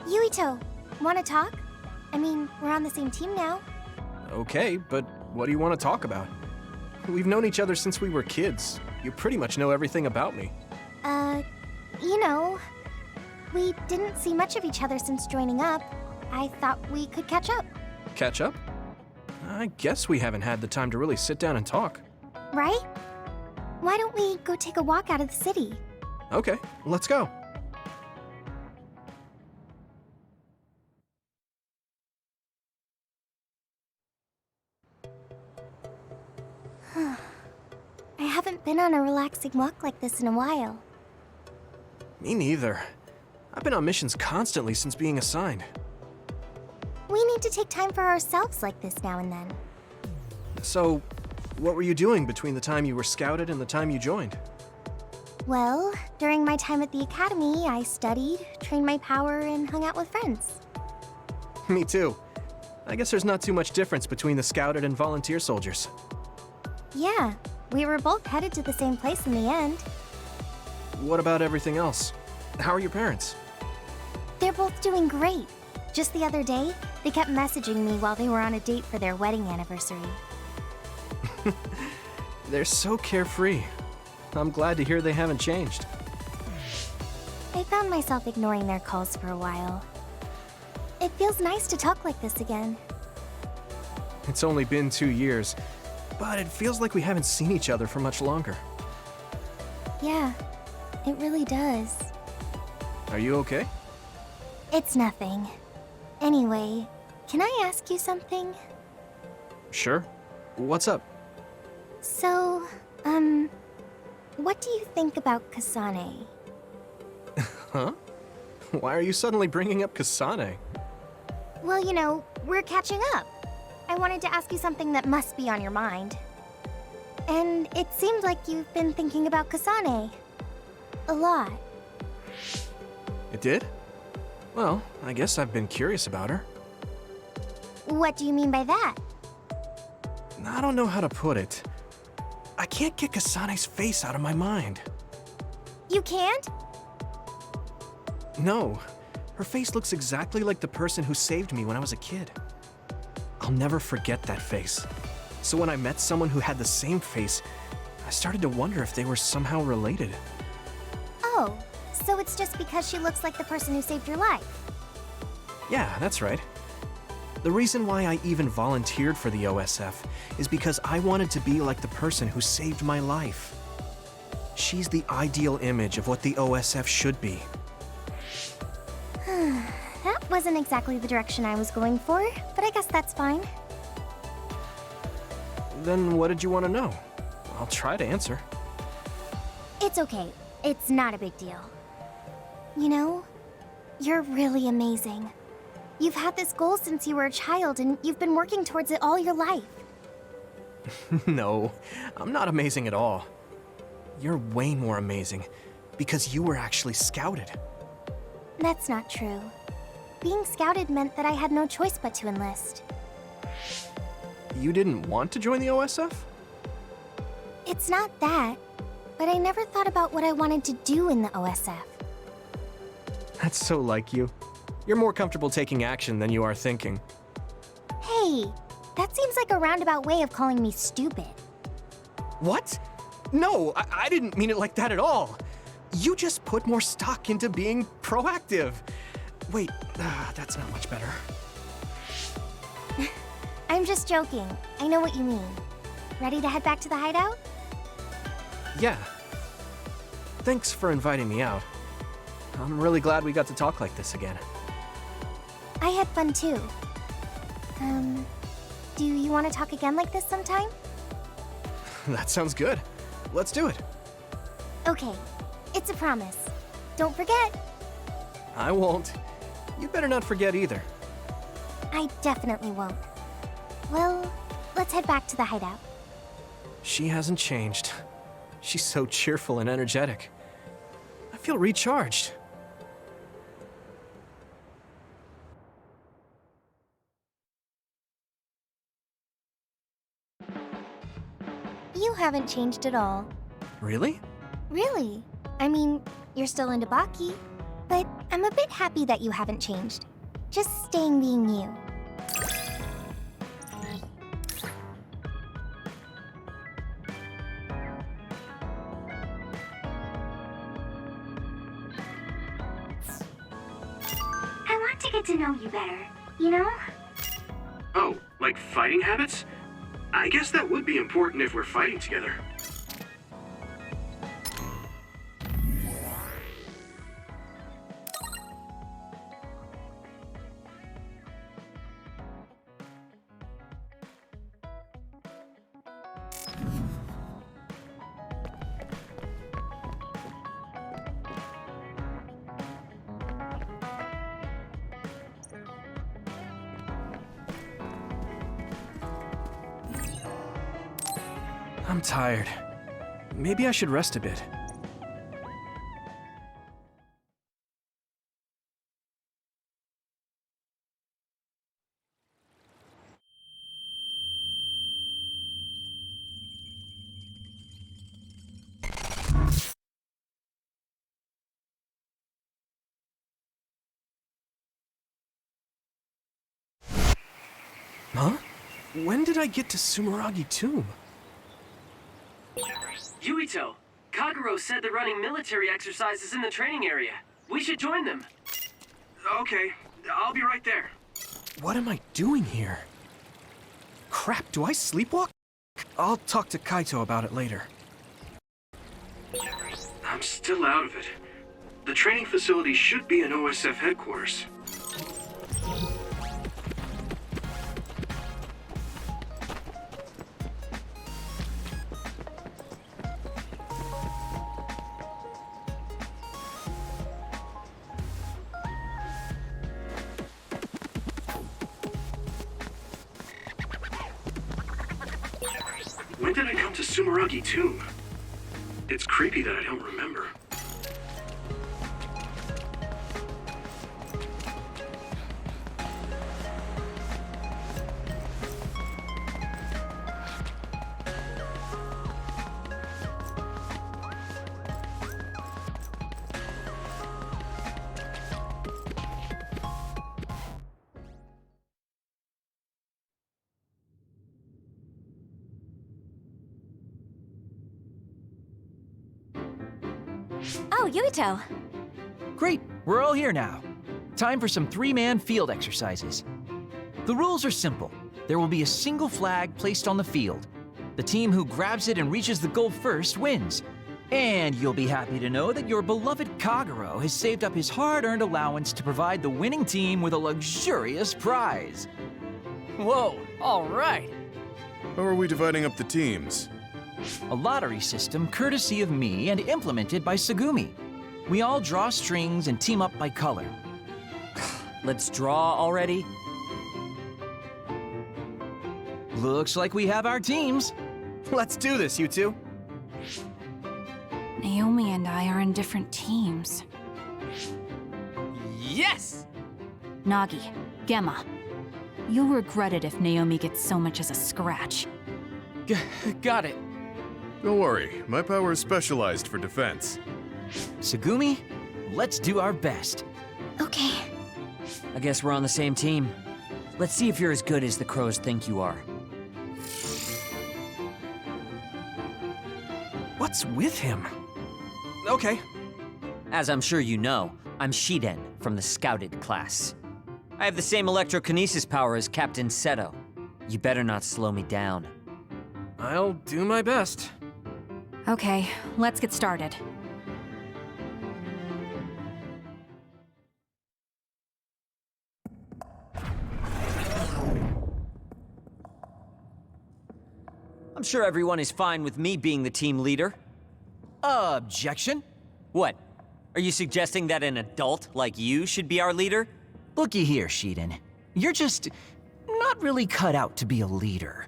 Yuito, wanna talk? I mean, we're on the same team now. Okay, but what do you want to talk about? We've known each other since we were kids. You pretty much know everything about me. You know, we didn't see much of each other since joining up. I thought we could catch up, Catch up? I guess we haven't had the time to really sit down and talk. right? Why don't we go take a walk out of the city? Okay, let's go. I haven't been on a relaxing walk like this in a while. Me neither. I've been on missions constantly since being assigned. We need to take time for ourselves like this now and then. So, what were you doing between the time you were scouted and the time you joined? Well, during my time at the academy, I studied, trained my power, and hung out with friends. Me too. I guess there's not too much difference between the scouted and volunteer soldiers. Yeah, we were both headed to the same place in the end. What about everything else? How are your parents? They're both doing great. Just the other day, they kept messaging me while they were on a date for their wedding anniversary. They're so carefree. I'm glad to hear they haven't changed. I found myself ignoring their calls for a while. It feels nice to talk like this again. It's only been 2 years, but it feels like we haven't seen each other for much longer. Yeah, it really does. Are you okay? It's nothing. Anyway, can I ask you something? Sure. What's up? So, what do you think about Kasane? Huh? Why are you suddenly bringing up Kasane? Well, you know, we're catching up. I wanted to ask you something that must be on your mind. And it seemed like you've been thinking about Kasane. A lot. It did? Well, I guess I've been curious about her. What do you mean by that? I don't know how to put it. I can't get Kasane's face out of my mind. You can't? No. Her face looks exactly like the person who saved me when I was a kid. I'll never forget that face. So when I met someone who had the same face, I started to wonder if they were somehow related. Oh, so it's just because she looks like the person who saved your life. Yeah, that's right. The reason why I even volunteered for the OSF is because I wanted to be like the person who saved my life. She's the ideal image of what the OSF should be. That wasn't exactly the direction I was going for, but I guess that's fine. Then what did you want to know? I'll try to answer. It's okay. It's not a big deal. You know, you're really amazing. You've had this goal since you were a child, and you've been working towards it all your life. No, I'm not amazing at all. You're way more amazing, because you were actually scouted. That's not true. Being scouted meant that I had no choice but to enlist. You didn't want to join the OSF? It's not that, but I never thought about what I wanted to do in the OSF. That's so like you. You're more comfortable taking action than you are thinking. Hey, that seems like a roundabout way of calling me stupid. What? No, I didn't mean it like that at all. You just put more stock into being proactive. Wait, that's not much better. I'm just joking. I know what you mean. Ready to head back to the hideout? Yeah. Thanks for inviting me out. I'm really glad we got to talk like this again. I had fun too. Do you want to talk again like this sometime? That sounds good. Let's do it. Okay, it's a promise. Don't forget. I won't. You better not forget either. I definitely won't. Well, let's head back to the hideout. She hasn't changed. She's so cheerful and energetic. I feel recharged. You haven't changed at all. Really? Really? I mean, you're still into Baki, but I'm a bit happy that you haven't changed. Just staying being you. I want to get to know you better, you know? Oh, like fighting habits? I guess that would be important if we're fighting together. I'm tired. Maybe I should rest a bit. Huh? When did I get to Sumeragi Tomb? Yuito, Kagero said they're running military exercises in the training area. We should join them. Okay, I'll be right there. What am I doing here? Crap, do I sleepwalk? I'll talk to Kaito about it later. I'm still out of it. The training facility should be in OSF headquarters. When did I come to Sumeragi Tomb? It's creepy that I don't remember. Oh, Yuito! Great, we're all here now. Time for some three-man field exercises. The rules are simple. There will be a single flag placed on the field. The team who grabs it and reaches the goal first wins. And you'll be happy to know that your beloved Kagero has saved up his hard-earned allowance to provide the winning team with a luxurious prize. Whoa, all right. How are we dividing up the teams? A lottery system courtesy of me and implemented by Sagumi. We all draw strings and team up by color. Let's draw already. Looks like we have our teams. Let's do this, you two. Naomi and I are in different teams. Yes! Nagi, Gemma, you'll regret it if Naomi gets so much as a scratch. Got it. Don't worry, my power is specialized for defense. Sagumi, let's do our best. Okay. I guess we're on the same team. Let's see if you're as good as the crows think you are. What's with him? Okay. As I'm sure you know, I'm Shiden from the Scouted class. I have the same electrokinesis power as Captain Seto. You better not slow me down. I'll do my best. Okay, let's get started. I'm sure everyone is fine with me being the team leader. Objection? What? Are you suggesting that an adult like you should be our leader? Looky here, Shiden. You're just not really cut out to be a leader.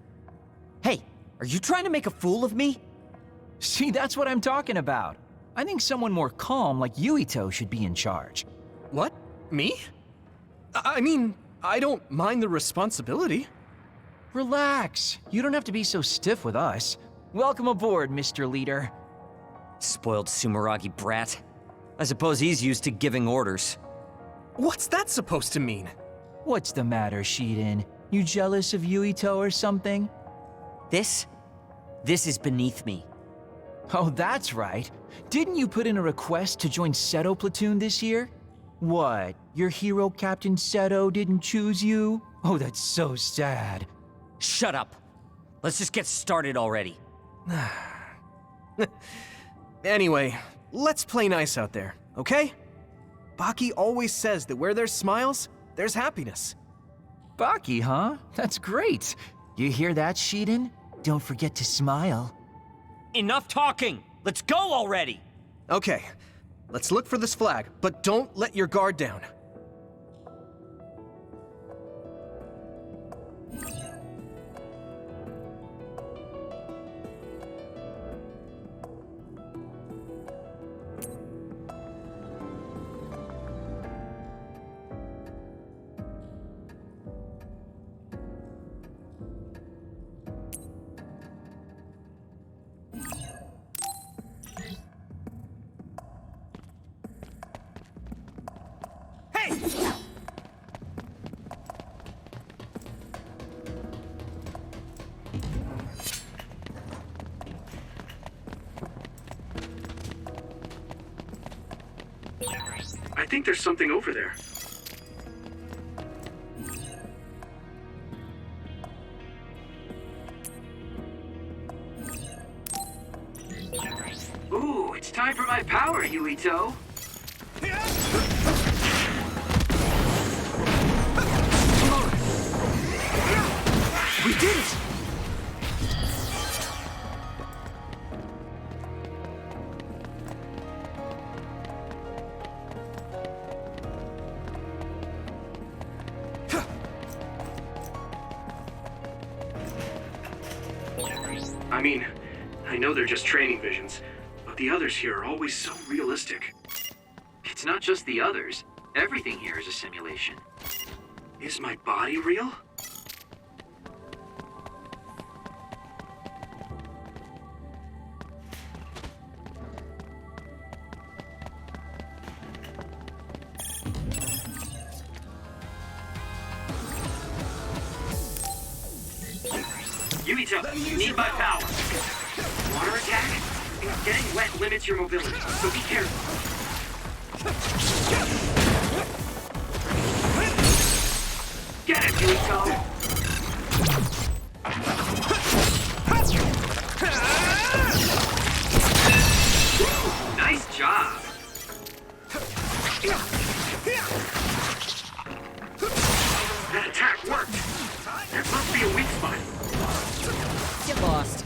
Hey, are you trying to make a fool of me? See, that's what I'm talking about. I think someone more calm like Yuito should be in charge. What? Me? I mean, I don't mind the responsibility. Relax. You don't have to be so stiff with us. Welcome aboard, Mr. Leader. Spoiled Sumeragi brat. I suppose he's used to giving orders. What's that supposed to mean? What's the matter, Shiden? You jealous of Yuito or something? This is beneath me. Oh, that's right. Didn't you put in a request to join Seto Platoon this year? What, your hero Captain Seto didn't choose you? Oh, that's so sad. Shut up. Let's just get started already. Anyway, let's play nice out there, okay? Baki always says that where there's smiles, there's happiness. Baki, huh? That's great. You hear that, Shiden? Don't forget to smile. Enough talking! Let's go already! Okay, let's look for this flag, but don't let your guard down. I think there's something over there. Ooh, it's time for my power, Yuito. We did it! I mean, I know they're just training visions, but the others here are always so realistic. It's not just the others. Everything here is a simulation. Is my body real? Yuito, you need my power. Water attack? Getting wet limits your mobility, so be careful. Get it, Yuito! Nice job! That attack worked! There must be a weak spot. Get lost.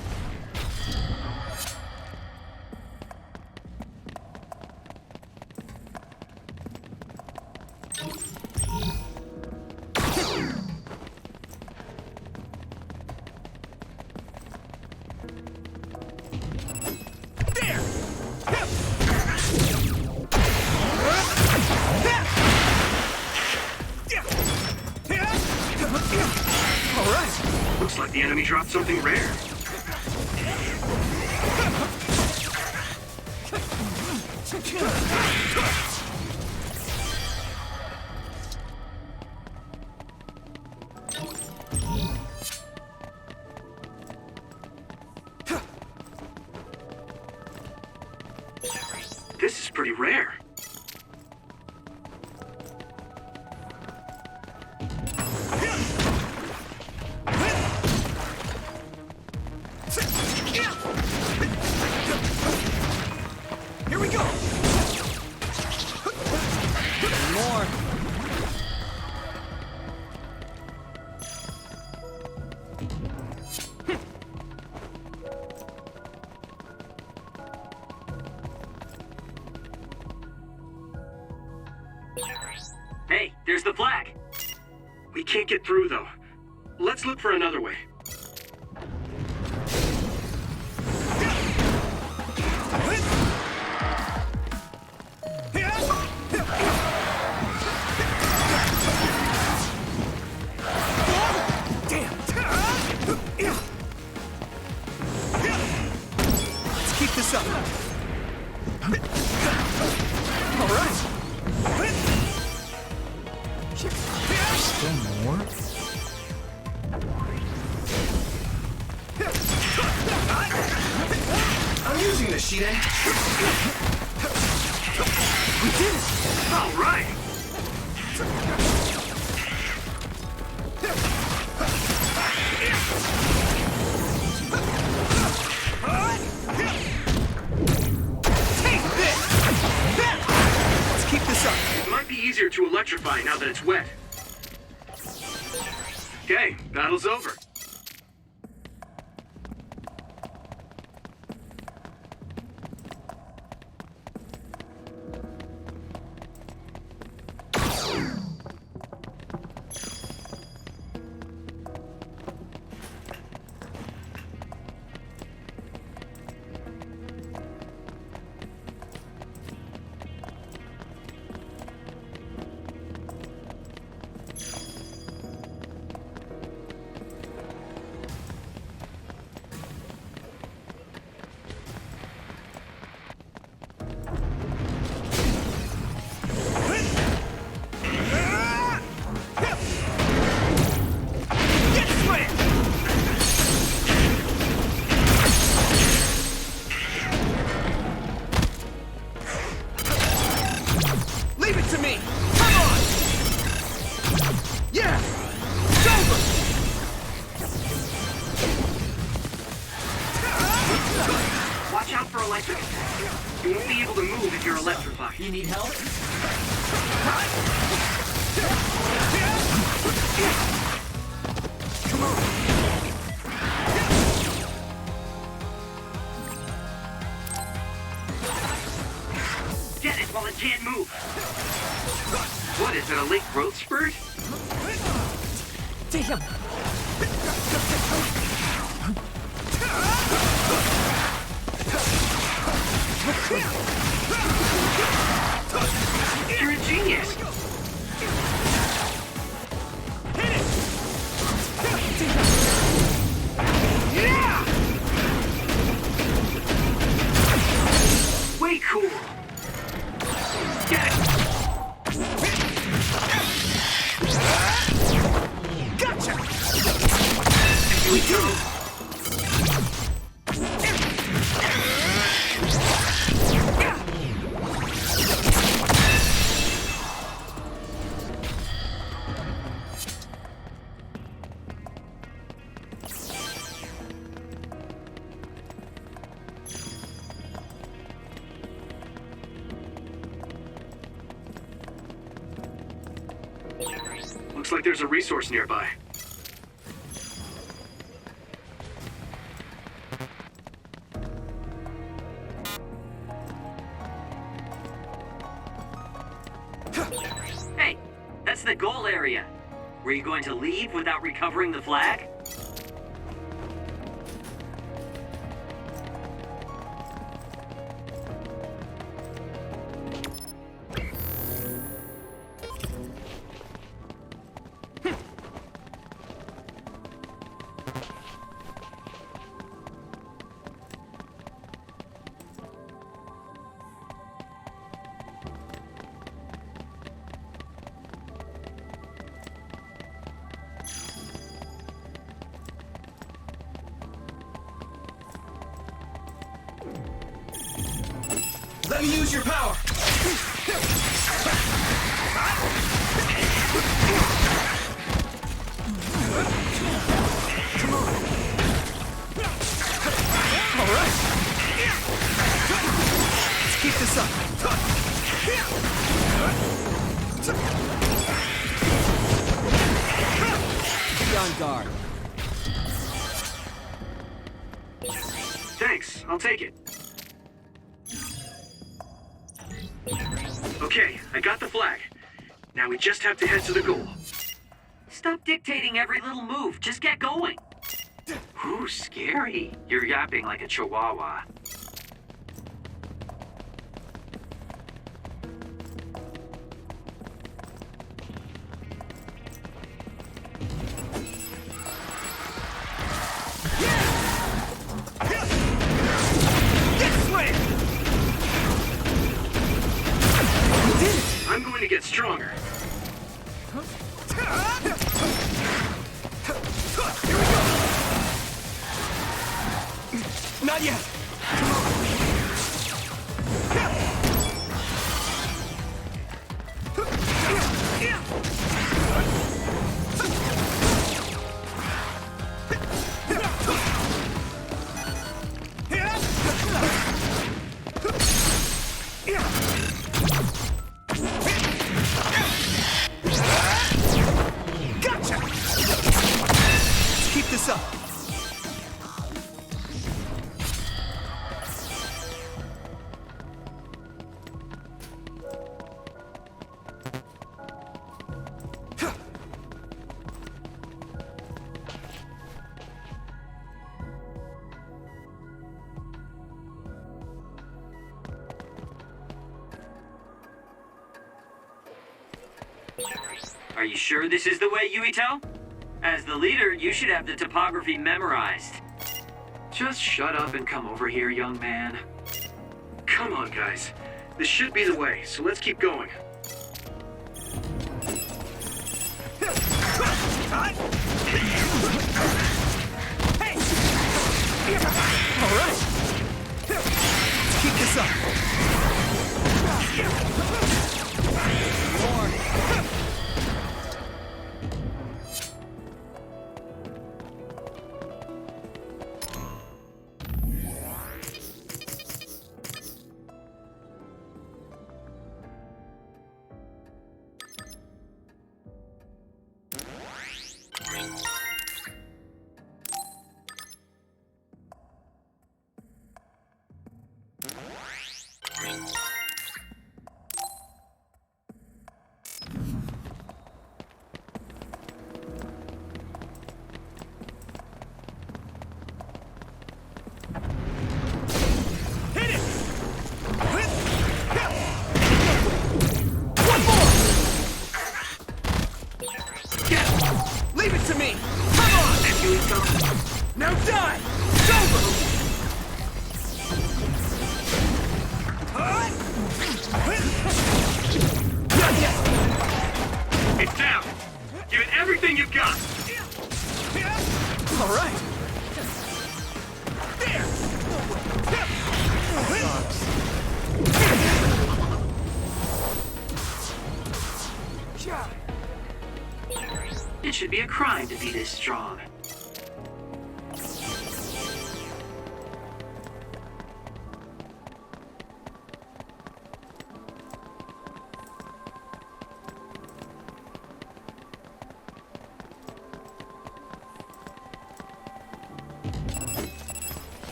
Looks like the enemy dropped something rare. This is pretty rare. Here we go! More. Hey, there's the flag. We can't get through, though. Let's look for another way. Let's keep this up. All right. Still more? I'm using this, Shiden. We did it! All right! Take this! Let's keep this up. It might be easier to electrify now that it's wet. Okay, battle's over. Leave it to me! Come on! Yeah! It's over! Watch out for electric attack. You won't be able to move if you're electrified. You need help? Come on! Get it while it can't move. What is it, a late growth spurt? Damn! You're a genius. Yeah! Way cool. Get it. Gotcha! Here we go. Looks like there's a resource nearby. Hey, that's the goal area. Were you going to leave without recovering the flag? Let me use your power! Come on! All right! Let's keep this up! Be on guard. Thanks, I'll take it. Okay, I got the flag. Now we just have to head to the goal. Stop dictating every little move. Just get going. Ooh, scary. You're yapping like a chihuahua. I'm going to get stronger. Huh? Not yet! Gotcha! Let's keep this up. Are you sure this is the way, Yuito? As the leader, you should have the topography memorized. Just shut up and come over here, young man. Come on, guys. This should be the way, so let's keep going. All right. Let's keep this up. Leave it to me! Come on! Yuito! Now die! Go! It's down! Give it everything you've got! All right. It should be a crime to be this strong.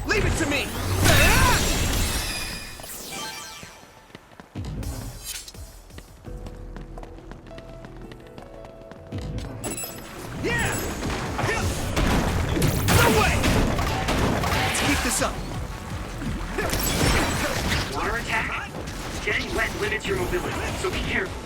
Leave it to me! Yeah! No way! Let's keep this up. Water attack? Getting wet limits your mobility, so be careful.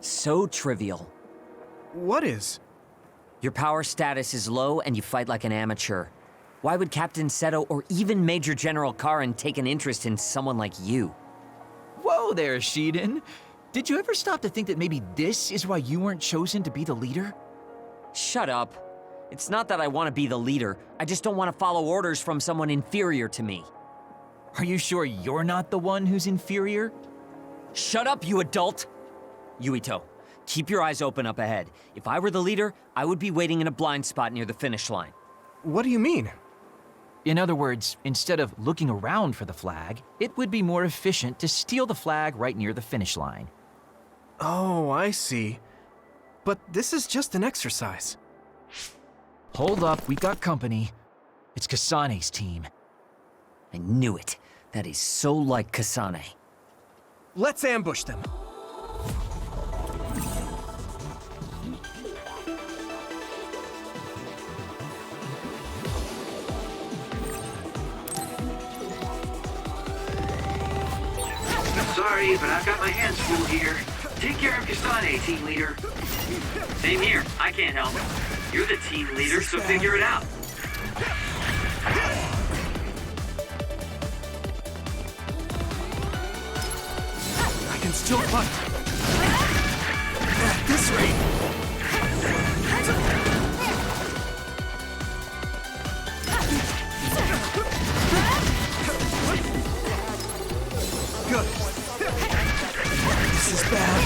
So trivial. What is? Your power status is low and you fight like an amateur. Why would Captain Seto or even Major General Karin take an interest in someone like you? Whoa there, Shiden. Did you ever stop to think that maybe this is why you weren't chosen to be the leader? Shut up. It's not that I want to be the leader. I just don't want to follow orders from someone inferior to me. Are you sure you're not the one who's inferior? Shut up, you adult! Yuito, keep your eyes open up ahead. If I were the leader, I would be waiting in a blind spot near the finish line. What do you mean? In other words, instead of looking around for the flag, it would be more efficient to steal the flag right near the finish line. Oh, I see. But this is just an exercise. Hold up, we got company. It's Kasane's team. I knew it. That is so like Kasane. Let's ambush them. Sorry, but I've got my hands full here. Take care of Kasane, team leader. Same here. I can't help. You're the team leader, so figure it out. I can still fight. At this rate. Good. This is bad.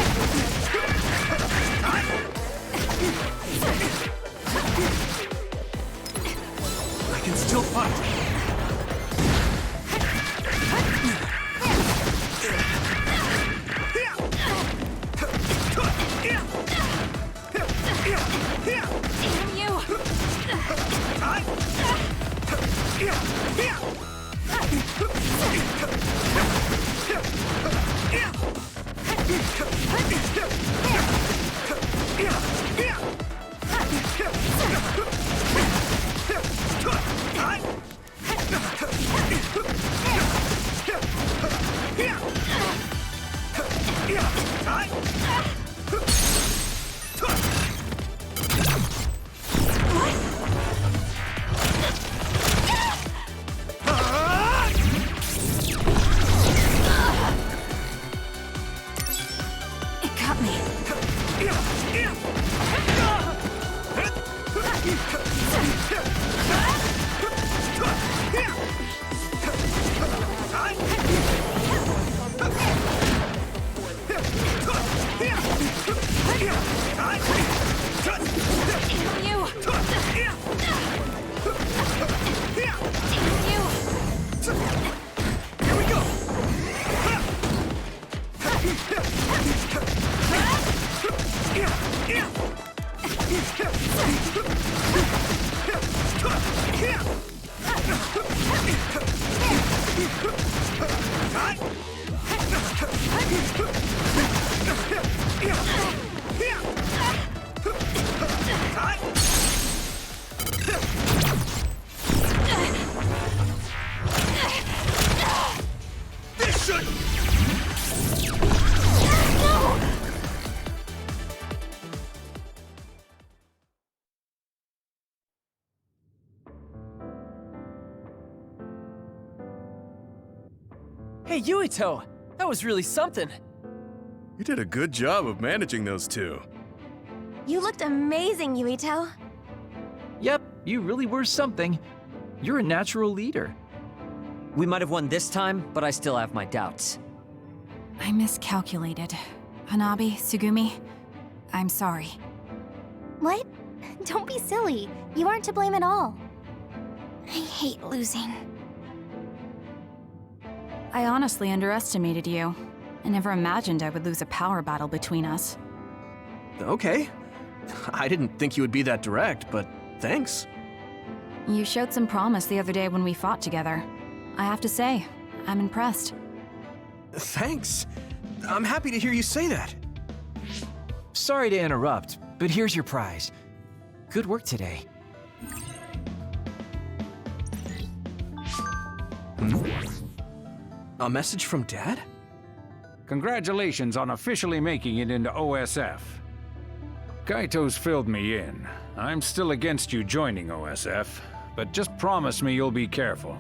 I can still fight. Damn you! It got me. Damn you! Damn you! Here we go. This should. Hey, Yuito! That was really something. You did a good job of managing those two. You looked amazing, Yuito. Yep, you really were something. You're a natural leader. We might have won this time, but I still have my doubts. I miscalculated. Hanabi, Tsugumi, I'm sorry. What? Don't be silly. You aren't to blame at all. I hate losing. I honestly underestimated you. I never imagined I would lose a power battle between us. Okay. I didn't think you would be that direct, but thanks. You showed some promise the other day when we fought together. I have to say, I'm impressed. Thanks. I'm happy to hear you say that. Sorry to interrupt, but here's your prize. Good work today. A message from Dad? Congratulations on officially making it into OSF. Kaito's filled me in. I'm still against you joining OSF, but just promise me you'll be careful.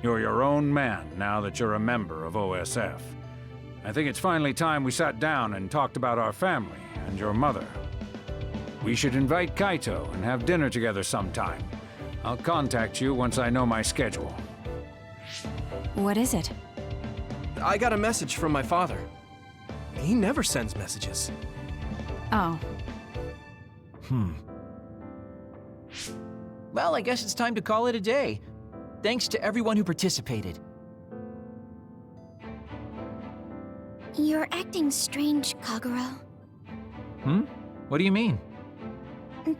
You're your own man now that you're a member of OSF. I think it's finally time we sat down and talked about our family and your mother. We should invite Kaito and have dinner together sometime. I'll contact you once I know my schedule. What is it? I got a message from my father. He never sends messages. Oh, Well, I guess it's time to call it a day. Thanks to everyone who participated. You're acting strange, Kagura. What do you mean?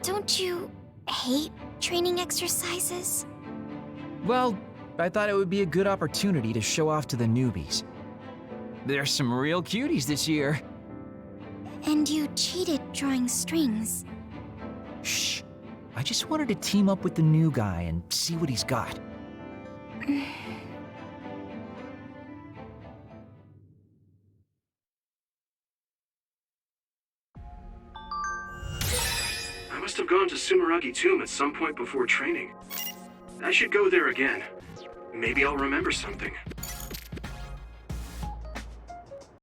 Don't you hate training exercises? Well, I thought it would be a good opportunity to show off to the newbies. There's some real cuties this year. And you cheated drawing strings. Shh. I just wanted to team up with the new guy and see what he's got. I must have gone to Sumeragi Tomb at some point before training. I should go there again. Maybe I'll remember something.